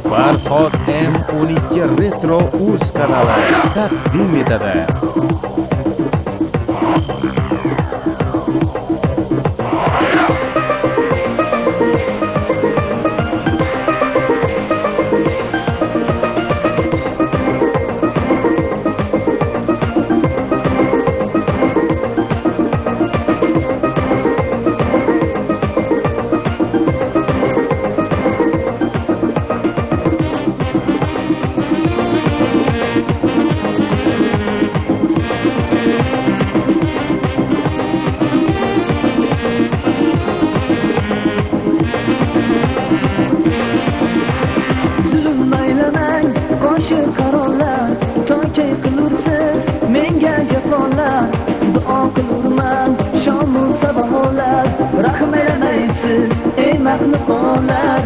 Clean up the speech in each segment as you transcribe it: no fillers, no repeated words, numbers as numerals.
Farhod M12 Retro uz kanali taqdim etadi. Duo qilurman shomu sabohlar, rahm aylamaysiz ey maxluqlar.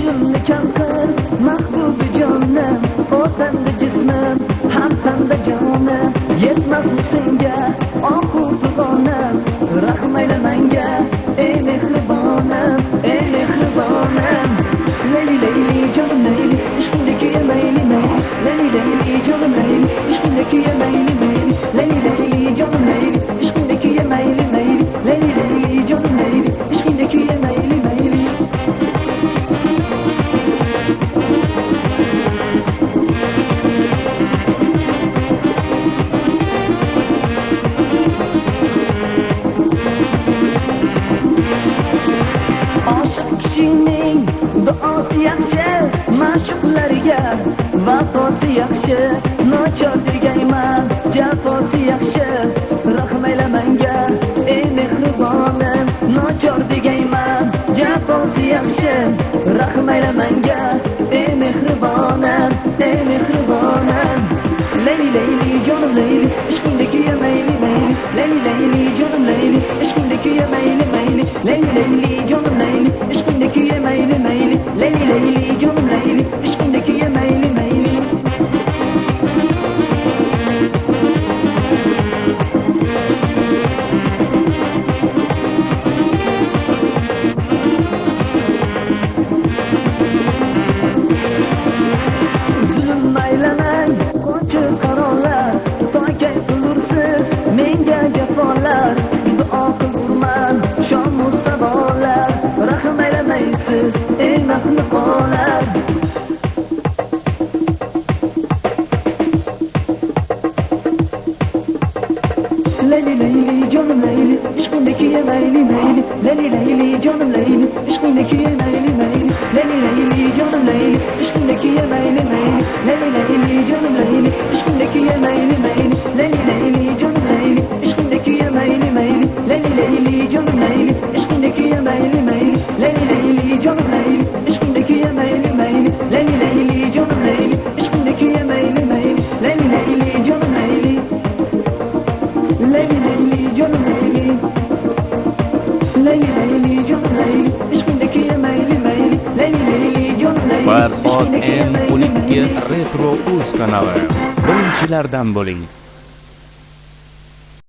Zulmni kam qil mahbubi jonim, o'tanda jismim ham tanda jonim, yetmasmi senga ohu dugonim, rahm ayla menga ey mehribonim, ey mehribonim. Layli layli jonim layli, ishqimdagi mayli mayli, layli layli jonim layli, ishqimdagi mayli mayli, layli layli jonim layli, ishqimdagi mayli mayli, layli layli jonim layli, ishqimdagi mayli mayli. Duosi yaxshi, ma'shuqlariga vafosi yaxshi, nochor degayman, jafosi yaxshi, rahm ayla menga ey mehribonim, nochor degayman, jafosi yaxshi, rahm ayla menga ey mehribonim, ey mehribonim. Layli layli jonim layli, ishqimdagi mayli mayli, layli layli jonim layli, ishqimdagi mayli mayli, layli layli jonim layli, ishqimdagi mayli mayli, layli layli jonim layli, ishqimdagi mayli mayli. Zulm aylamang qo'nchi qarorlar, to'kay qilursiz menga jafolar, duo qilurman shomu sabolar, rahm aylamaysiz ey maxluqlar. Layli layli jonim layli, ishqimdagi mayli mayli, layli layli jonim layli, ishqimdagi mayli mayli, layli layli jonim layli, ishqimdagi mayli mayli, layli layli jonim layli, ishqimdagi mayli mayli, layli layli jonim layli, ishqimdagi mayli mayli, layli layli jonim layli, ishqimdagi mayli mayli, layli layli jonim layli, ishqimdagi mayli mayli, layli layli jonim layli, ishqimdagi mayli mayli, layli layli jonim layli. Layli layli jonim layli, layli layli jonim layli, ishqimdagi mayli mayli, layli layli jonim layli. Farhod M12 Retro uz kanali. Birinchilardan bo'ling.